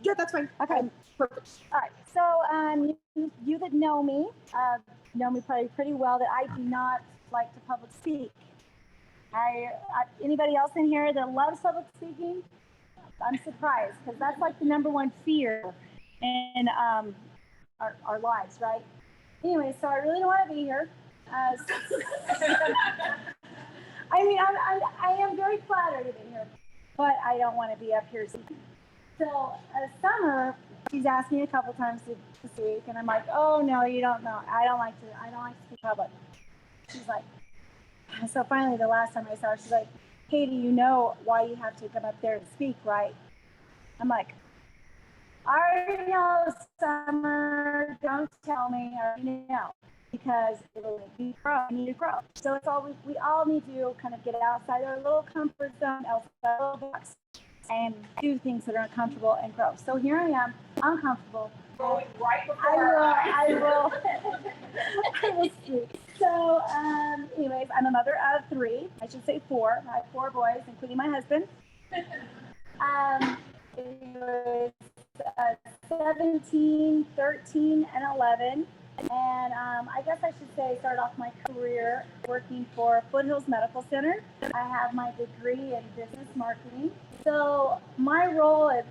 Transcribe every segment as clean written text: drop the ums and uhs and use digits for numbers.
Yeah, that's fine. Okay. Perfect. All right. So you that know me probably pretty well that I do not like to public speak. Anybody else in here that loves public speaking? I'm surprised because that's like the number one fear in our lives, right? Anyway, so I really don't want to be here. I mean, I am very flattered to be here, but I don't want to be up here speaking. So Summer, she's asked me a couple times to speak, and I'm like, oh no, you don't know. I don't like to speak public. She's like, so finally the last time I saw her, she's like, Katy, you know why you have to come up there and speak, right? I'm like, I already know, Summer, don't tell me, I already know, because it'll make me grow, I need to grow. So it's all we all need to kind of get outside our little comfort zone, outside our little box, and do things that are uncomfortable and grow. So here I am, uncomfortable. Growing right before I will speak. So anyways, I'm a mother of 3, I should say 4. I have 4 boys, including my husband. It was 17, 13, and 11. And I guess I should say start off my career working for Foothills Medical Center. I have my degree in business marketing. So my role at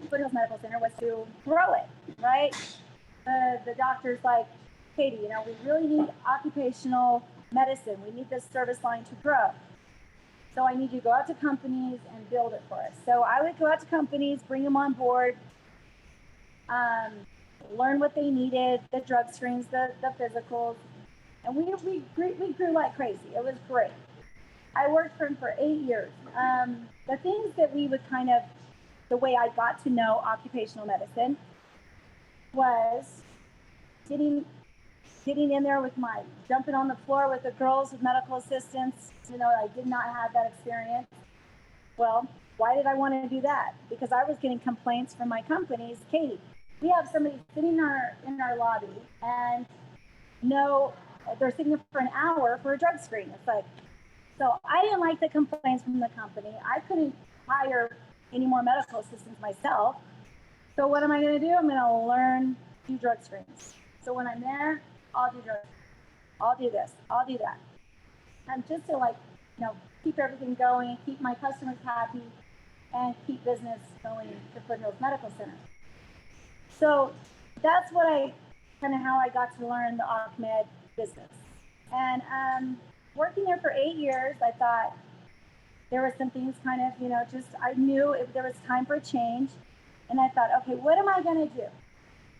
Foothills Medical Center was to grow it, right? The doctor's like, Katy, we really need occupational medicine. We need this service line to grow. So I need you to go out to companies and build it for us. So I would go out to companies, bring them on board, learn what they needed, the drug screens, the physicals, and we grew like crazy. It was great. I worked for him for 8 years. The things that we would the way I got to know occupational medicine was getting in there with jumping on the floor with the girls with medical assistants. I did not have that experience. Well, why did I want to do that? Because I was getting complaints from my companies. Katy, we have somebody sitting in our lobby and they're sitting there for an hour for a drug screen. It's like, so I didn't like the complaints from the company. I couldn't hire any more medical assistants myself. So what am I going to do? I'm going to learn to do drug screens. So when I'm there, I'll do drugs. I'll do this. I'll do that. And just to keep everything going, keep my customers happy, and keep business going to Foothills Medical Center. So that's how I got to learn the OCMED business. And working there for 8 years, I thought there were some things I knew there was time for a change. And I thought, okay, what am I going to do?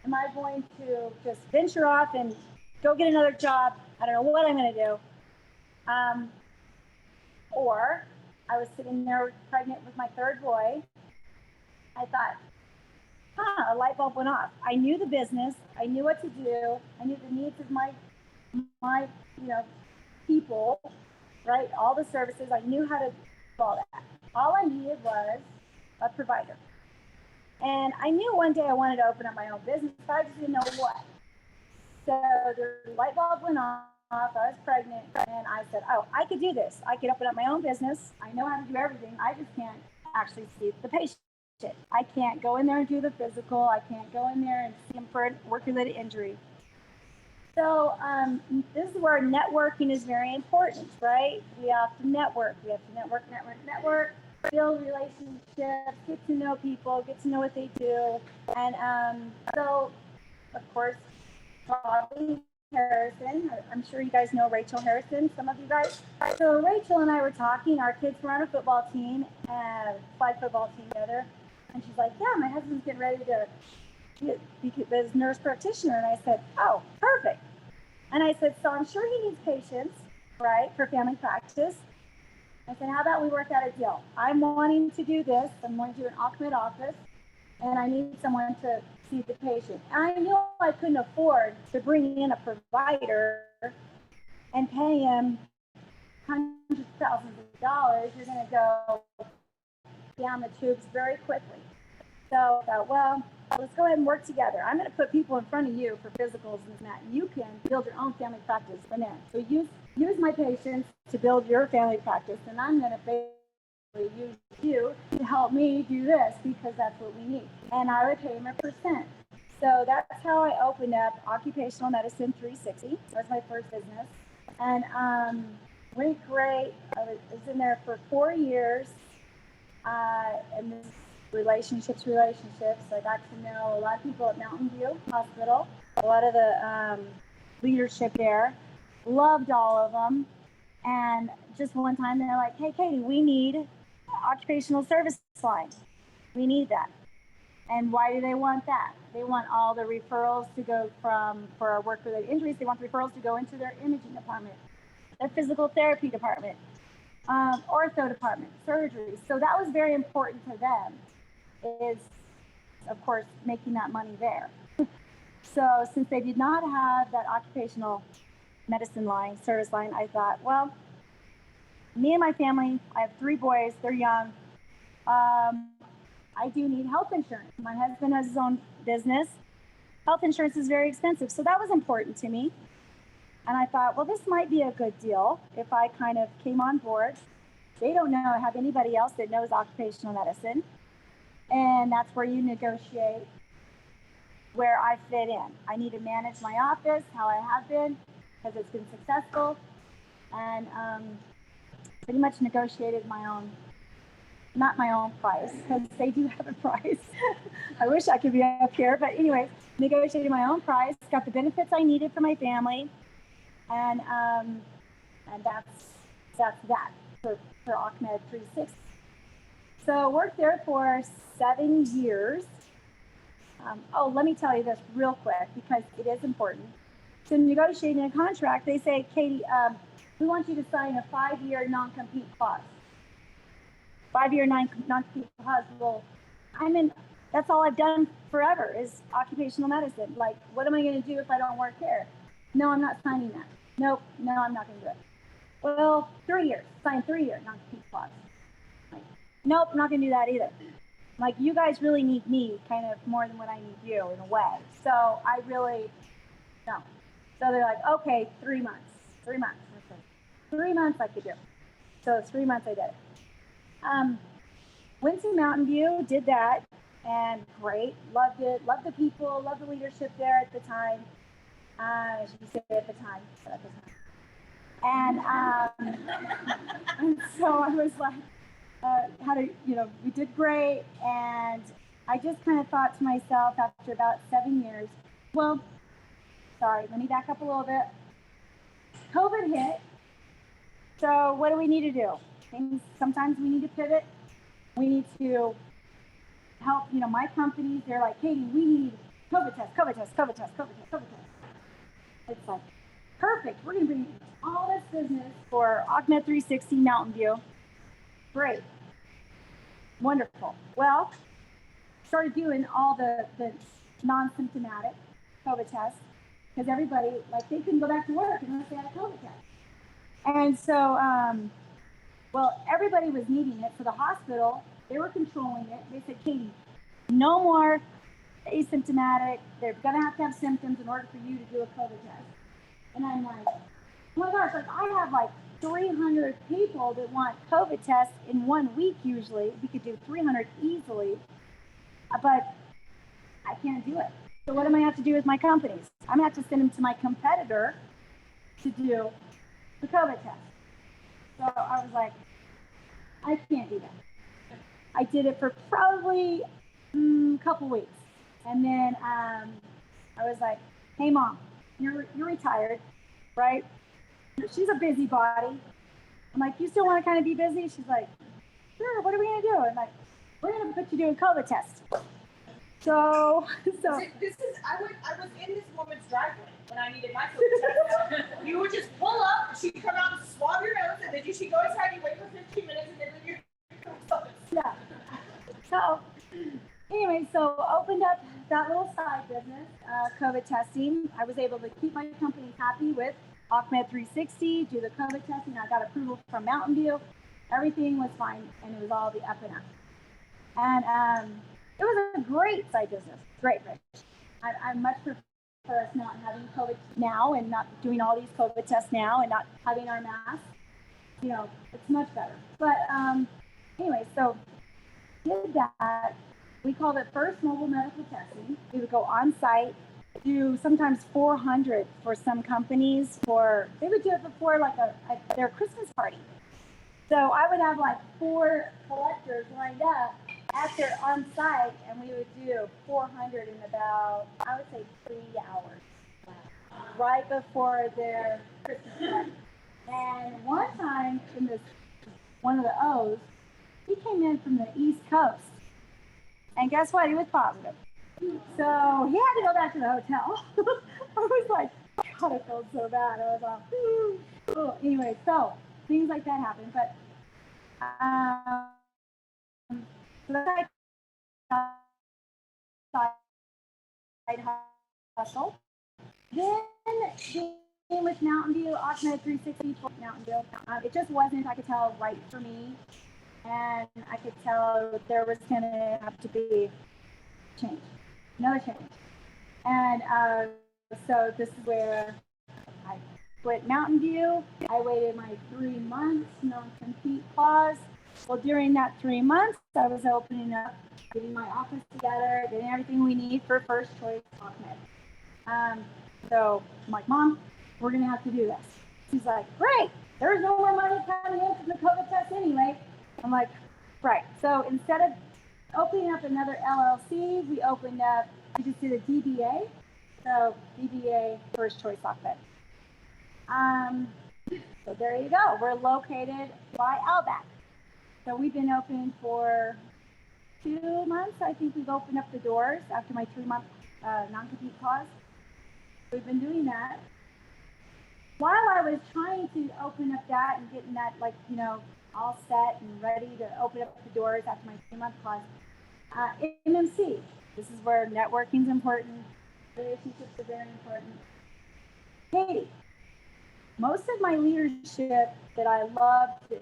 Am I going to just venture off and go get another job? I don't know what I'm going to do. Or I was sitting there pregnant with my 3rd boy. I thought, a light bulb went off. I knew the business. I knew what to do. I knew the needs of my people, right? All the services. I knew how to do all that. All I needed was a provider. And I knew one day I wanted to open up my own business, but I just didn't know what. So the light bulb went off. I was pregnant, and I said, oh, I could do this. I could open up my own business. I know how to do everything. I just can't actually see the patient. I can't go in there and do the physical. I can't go in there and see them for a work-related injury. So this is where networking is very important, right? We have to network. We have to network, build relationships, get to know people, get to know what they do. And so, of course, Bobby Harrison, I'm sure you guys know Rachel Harrison, some of you guys. So Rachel and I were talking, our kids were on a football team, flag football team together. And she's like, yeah, my husband's getting ready to be a nurse practitioner. And I said, oh, perfect. And I said, so I'm sure he needs patients, right, for family practice. I said, how about we work out a deal? I'm wanting to do this. I'm going to do an OCMED office, and I need someone to see the patient. And I knew I couldn't afford to bring in a provider and pay him hundreds of thousands of dollars. You're going to go down the tubes very quickly. So I thought, well, let's go ahead and work together. I'm going to put people in front of you for physicals and that. You can build your own family practice from there. So use my patients to build your family practice, and I'm going to use you to help me do this because that's what we need. And I would pay him a percent. So that's how I opened up Occupational Medicine 360. That was my first business. And went great. I was in there for 4 years. And this relationships. I got to know a lot of people at Mountain View Hospital, a lot of the leadership there. Loved all of them. And just one time they're like, hey, Katy, we need occupational service line. We need that. And why do they want that? They want all the referrals to go for our work-related injuries. They want the referrals to go into their imaging department, their physical therapy department, ortho department, surgery. So that was very important to them, is, of course, making that money there. So since they did not have that occupational medicine line, service line, I thought, well, me and my family, I have 3 boys, they're young. I do need health insurance. My husband has his own business. Health insurance is very expensive. So that was important to me. And I thought, well, this might be a good deal if I kind of came on board. They don't have anybody else that knows occupational medicine. And that's where you negotiate where I fit in. I need to manage my office, how I have been, because it's been successful. And pretty much negotiated not my own price, because they do have a price. I wish I could be up here, but anyway, negotiated my own price, got the benefits I needed for my family, and that's that for Ahmed 360. So worked there for 7 years. Let me tell you this real quick because it is important. So negotiating a contract, they say, Katy, we want you to sign a 5-year non-compete clause. 5-year non-compete clause. Well, that's all I've done forever is occupational medicine. Like, what am I going to do if I don't work here? No, I'm not signing that. Nope, no, I'm not going to do it. Well, 3 years, sign 3-year non-compete clause. Like, nope, I'm not going to do that either. Like, you guys really need me kind of more than what I need you in a way. So I really, no. So they're like, okay, 3 months. 3 months. 3 months I could do. So 3 months I did it. Went to Mountain View, did that, and great. Loved it. Loved the people. Loved the leadership there at the time. I should say at the time. But at the time. And so I was like, we did great. And I just kind of thought to myself after about 7 years, well, sorry, let me back up a little bit. COVID hit. So what do we need to do? Sometimes we need to pivot. We need to help, my companies, they're like, Katy, we need COVID test. It's like, perfect. We're going to bring all this business for Ahmed 360 Mountain View. Great. Wonderful. Well, started doing all the non-symptomatic COVID tests because everybody, they couldn't go back to work unless they had a COVID test. And so, everybody was needing it for the hospital. They were controlling it. They said, Katy, no more asymptomatic. They're going to have symptoms in order for you to do a COVID test. And I'm like, oh my gosh, I have 300 people that want COVID tests in 1 week usually. We could do 300 easily, but I can't do it. So what am I going to have to do with my companies? I'm going to have to send them to my competitor to do the COVID test. So I was like, I can't do that. I did it for probably a couple weeks. And then I was like, hey, Mom, you're retired, right? She's a busybody. I'm like, you still want to kind of be busy? She's like, sure, what are we going to do? I'm like, we're going to put you doing COVID tests. So this is I was in this woman's driveway when I needed my COVID test. You would just pull up, she'd come out and swab your nose, and then she'd go inside, you wait for 15 minutes, and then leave your COVID. Yeah. So anyway, so opened up that little side business, COVID testing. I was able to keep my company happy with Ahmed 360, do the COVID testing. I got approval from Mountain View. Everything was fine, and it was all the up and up. And it was a great side business. Great. I much prefer us not having COVID now and not doing all these COVID tests now and not having our masks. It's much better. But Anyway, so did that. We called it first mobile medical testing. We would go on site, do sometimes 400 for some companies. They would do it before like their Christmas party. So I would have like 4 collectors lined up after on site, and we would do 400 in about, I would say, 3 hours, right before their Christmas party. And one time in one of the O's, he came in from the East Coast, and guess what? He was positive. So he had to go back to the hotel. I was like, God, I felt so bad. I was like, oh. Anyway, so things like that happen. But so that's side hustle. Then came with Mountain View, Ahmed 360 for Mountain View. It just wasn't, I could tell, right for me. And I could tell there was going to have to be change, another change. And so this is where I quit Mountain View. I waited my 3 months, non-compete clause. Well, during that 3 months, I was opening up, getting my office together, getting everything we need for first choice Ahmed. So I'm like, Mom, we're going to have to do this. She's like, great. There's no more money coming in from the COVID test anyway. I'm like, right. So instead of opening up another LLC, we just did a DBA. So DBA, first choice Ahmed. So there you go. We're located by Outback. So we've been open for 2 months. I think we've opened up the doors after my 3-month non-compete clause. We've been doing that. While I was trying to open up that and getting that, all set and ready to open up the doors after my 3-month clause, MMC. This is where networking is important. Relationships are very important. Katy. Most of my leadership that I loved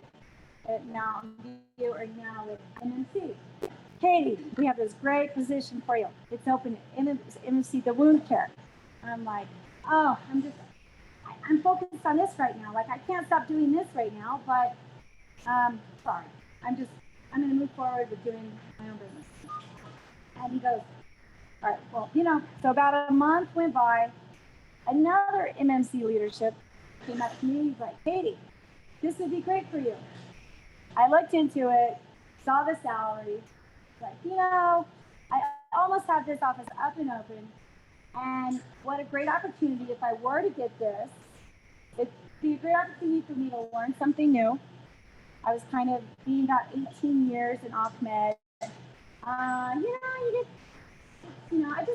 at Mountain View are now with MMC. Katy, we have this great position for you. It's open at MMC, the wound care. I'm like, oh, I'm focused on this right now. Like, I can't stop doing this right now, but sorry. I'm going to move forward with doing my own business. And he goes, all right, well, so about a month went by. Another MMC leadership came up to me. He's like, Katy, this would be great for you. I looked into it, saw the salary. Like, I almost have this office up and open. And what a great opportunity if I were to get this. It'd be a great opportunity for me to learn something new. I was kind of being about 18 years in Ahmed.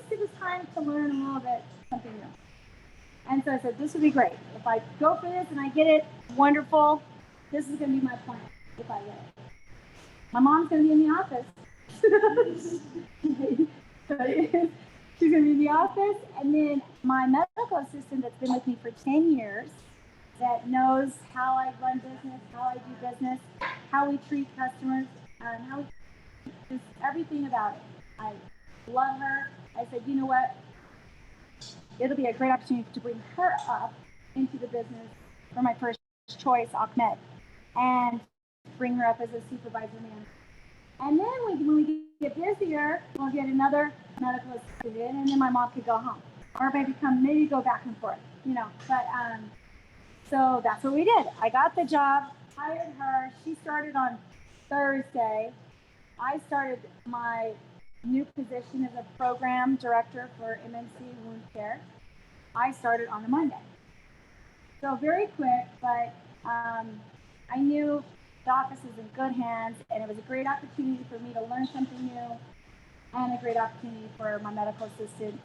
It was time to learn a little bit something new. And so I said, this would be great. If I go for this and I get it, wonderful. This is going to be my plan if I get it. My mom's going to be in the office. She's going to be in the office. And then my medical assistant that's been with me for 10 years, that knows how I run business, how I do business, how we treat customers, just everything about it. I love her. I said, you know what? It'll be a great opportunity to bring her up into the business for my first choice, Ahmed, and bring her up as a supervisor manager. And then when we get busier, we'll get another medical assistant in, and then my mom could go home. Or maybe go back and forth, But so that's what we did. I got the job, hired her. She started on Thursday. I started my new position as a program director for MMC Wound Care. I started on a Monday. So very quick, but I knew the office was in good hands, and it was a great opportunity for me to learn something new, and a great opportunity for my medical assistant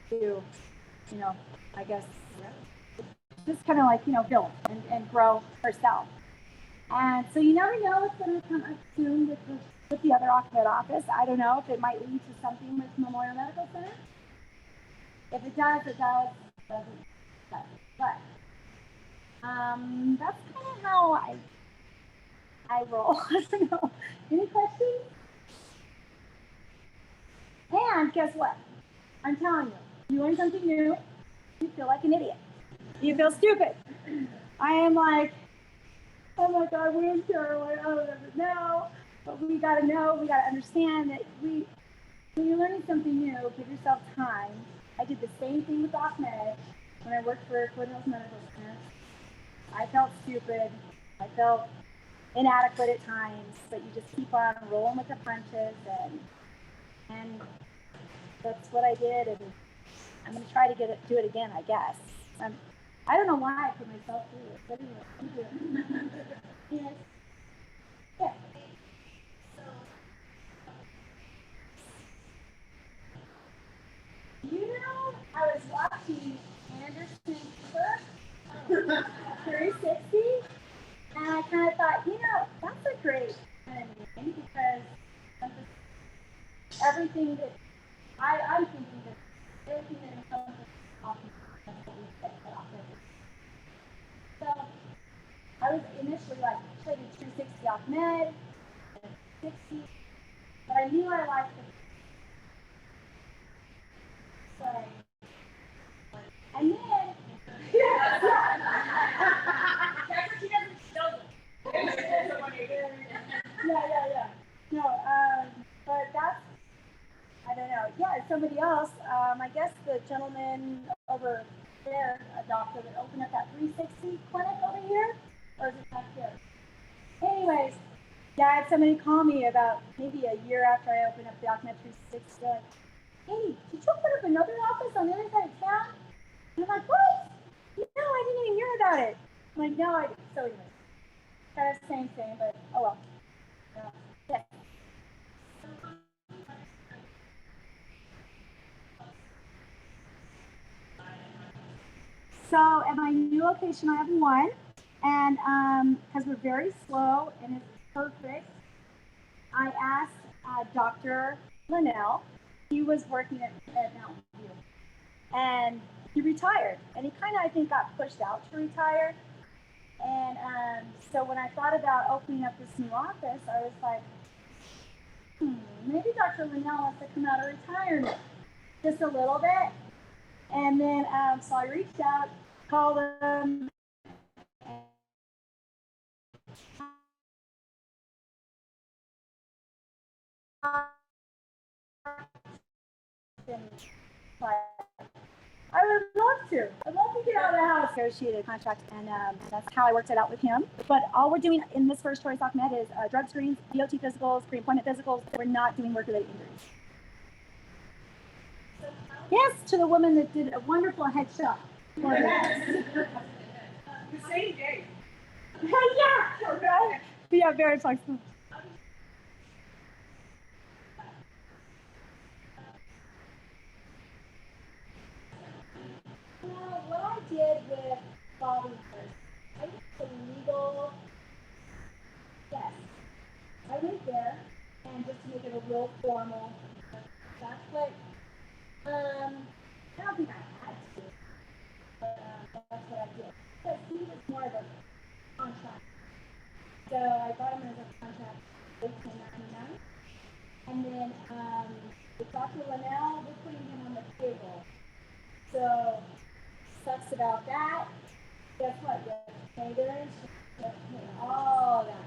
to, just kind of build and grow herself. And so you never know what's going to come up soon with the other Ahmed office. I don't know if it might lead to something with Memorial Medical Center. If it does, it does. Doesn't. But that's kind of how I roll. I don't know. Any questions? And guess what? I'm telling you, you learn something new, you feel like an idiot. You feel stupid. I am like, oh my God, wound care, I don't know. But we got to know, we got to understand that when you're learning something new, give yourself time. I did the same thing with Ahmed when I worked for Foot Hills Medical Center. I felt stupid. I felt inadequate at times, but you just keep on rolling with the punches, and that's what I did, and I'm going to try to do it again, I guess. I don't know why I put myself through it, but anyway, I'm doing it. Yes. Yeah. You know, I was watching Anderson Cooper 360, and I kind of thought, that's a great kind of name because everything that I'm thinking that everything that comes off so I was initially like, should I do 360 off med, 60, but I knew I liked the play. And then, yeah. That's what she doesn't know. Yeah. No, but that's, I don't know. Yeah, somebody else, I guess the gentleman over there, a doctor that opened up that 360 clinic over here, or is it back here? Anyways, yeah, I had somebody call me about maybe a year after I opened up the Ahmed 360, like, hey, did you open up another office on the other side of town? And I'm like, what? No, I didn't even hear about it. I'm like, no, I didn't. So anyways, kind of the same thing, but oh well. Yeah. So at my new location, I have one, and because we're very slow and it's perfect, I asked Dr. Linnell. He was working at Mountain View, and he retired. And he kind of, I think, got pushed out to retire. And so when I thought about opening up this new office, I was like, maybe Dr. Linnell wants to come out of retirement just a little bit. And then, so I reached out, called him, and I would love to. I'd love to get out of the house. Negotiated a contract, and that's how I worked it out with him. But all we're doing in this first Choice Med is drug screens, DOT physicals, pre-employment physicals. We're not doing work-related injuries. Yes, to the woman that did a wonderful headshot. The same day. Yeah, right? Yeah, very flexible. What I did with Bobby was, I went to legal, yes. I went there, and just to make it a real formal, that's what, I don't think I had to, but that's what I did. Because he was more of a contract. So I got him as a contract, 1899. And then with Dr. Linnell, we're putting him on the payroll. So sucks about that. Guess what? You have to pay their insurance, you have to pay all that.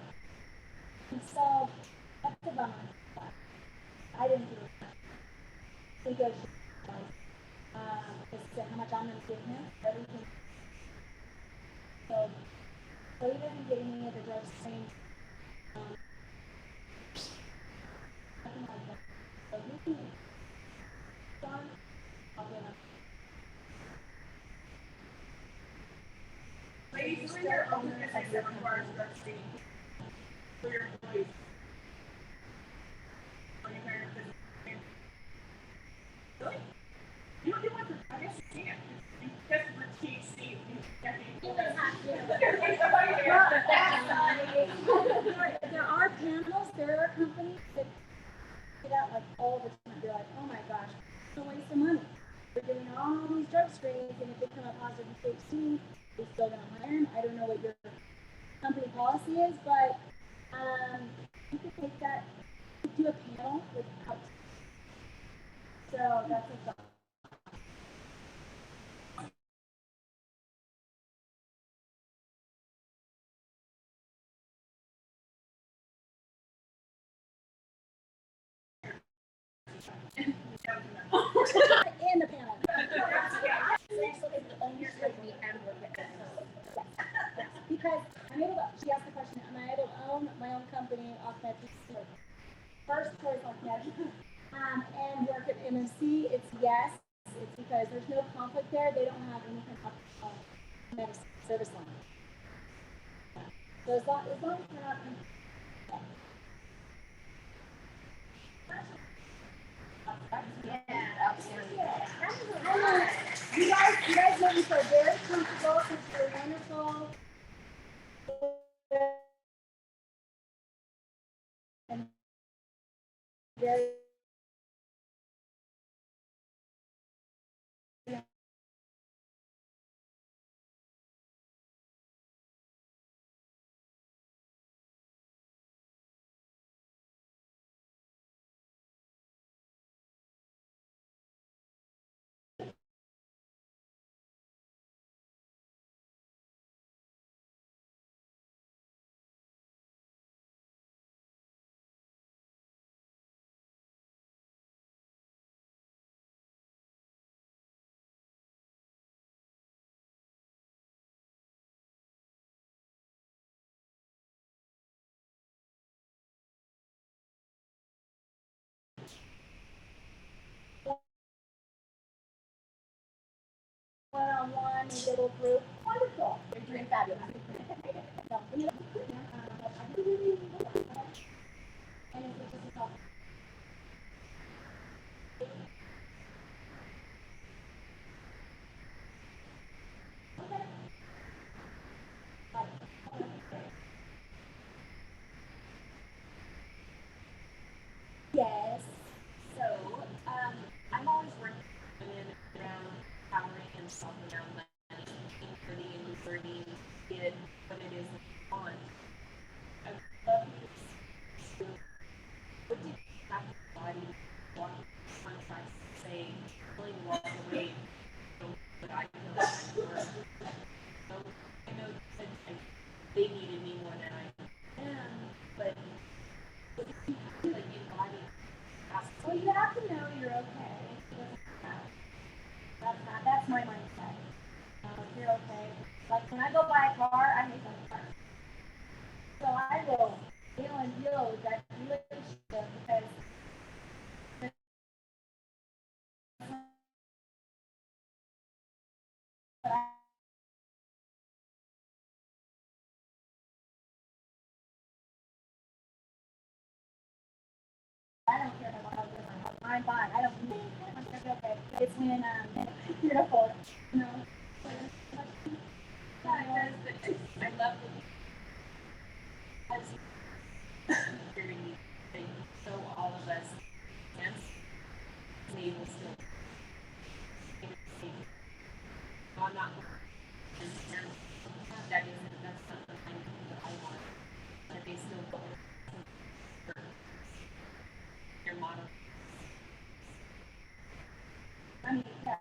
And so that's a bummer. I didn't do it. Negotiate as to how much I'm going to give him, everything. So he doesn't get any of the drug screen. Nothing like that. So he can start. I'll get him. Ladies, who are your own business that requires drug screening for your employees? When you hire a business. Really? You don't do one for, I guess you can. You test for THC. There are panels, there are companies that get out like all the time. They're like, oh my gosh, it's a waste of money. We're doing all these drug screens, and if they come up positive in THC, they're still going to hire them. I don't know what your company policy is, but you could take that, do a panel without. So that's a thought. then C, it's yes. It's because there's no conflict there. They don't have any kind of medicine service line. So as long as we're not. You guys make me feel very comfortable since you're wonderful. And very one-on-one, little group. Wonderful. You're doing fabulous. Yes. So, I'm always working around powering and self around money, equity and learning it what it is that you want. I would love you to what did you have your body walk contracts saying, willing to walk away from what I feel like I'm worth. So I know you said they needed me more than I am, but what do you feel like your body? Well, you have to know you're okay. That's my mindset. You're okay. Like when I go buy a car, I make a car. So I will deal and deal with that relationship because I don't care about how good I'm fine. I don't think I'm okay. It's when beautiful, you know. Yeah, I love the as hearing you say so all of us can we will still I'm not and that isn't that's not the kind that I want. But they still go your model. I mean, yeah,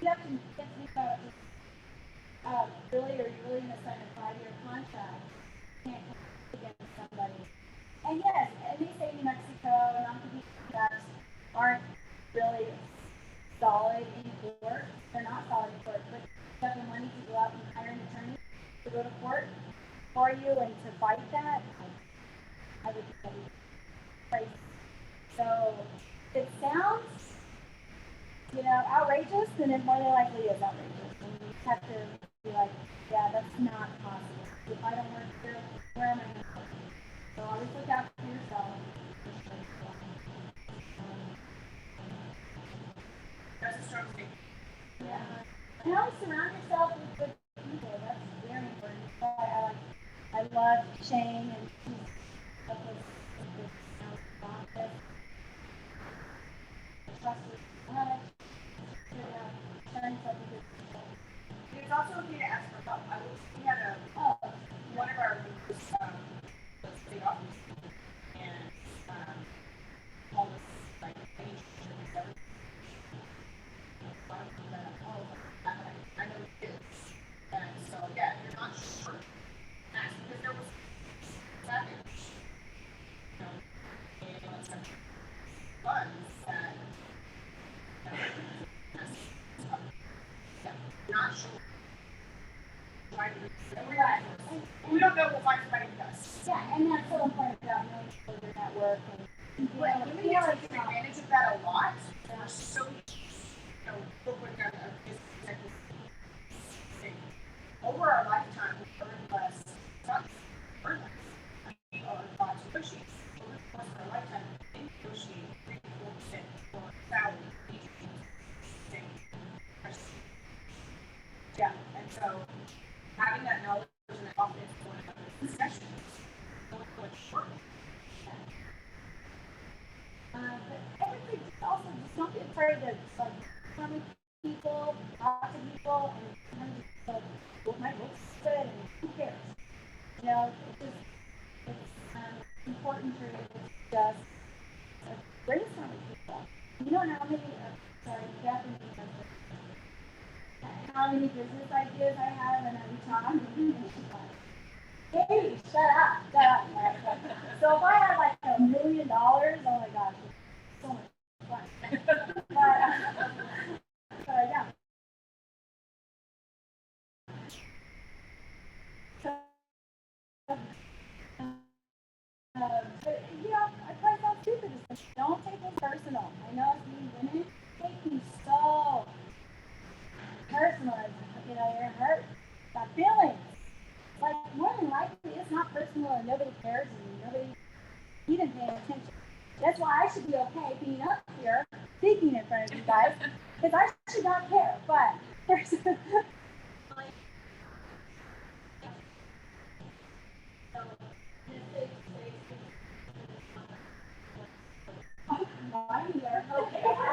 you have to think about really, are you really going to sign a 5-year contract? You can't compete against somebody. And yes, and they say New Mexico and non-competing jobs aren't really solid in court. They're not solid in court, but you have the money to go out and hire an attorney to go to court for you and to fight that. I would be crazy. So it sounds, outrageous, then it more than likely is outrageous. And you have to be like, yeah, that's not possible. If I don't work here, where am I going to work? So always look out for yourself. That's a strong statement. Yeah. And always surround yourself with good people. That's very important. I love Shane and stuff with It's also okay to ask for help. We had one of our leaders, was state office, and all this like I know it is. And so yeah, if you're not sure, ask because there was that are so, real quick, over our lifetime, we learn less. Not learn less. We are taught to negotiate. Over the course of our lifetime, we negotiate 3-4% for salary. Yeah, and so having that knowledge and that confidence going into this discussion is so important. But everything also just don't be afraid to like come to people, talk to people, and kind of just like, what my looks good and who cares? You know, it's important to just brainstorm with people. You know how many, how many business ideas I have and every time. Katy, shut up. So if I had like $1 million, oh my gosh, it's so much fun. But yeah. So, but you know, I probably sound stupid. Don't take it personal. I know it's me women take me so personal. You know, you're hurt. Got feelings. Like more than likely, it's not personal and nobody cares and nobody even paying attention. That's why I should be okay being up here speaking in front of you guys because I should not care. But there's. Okay.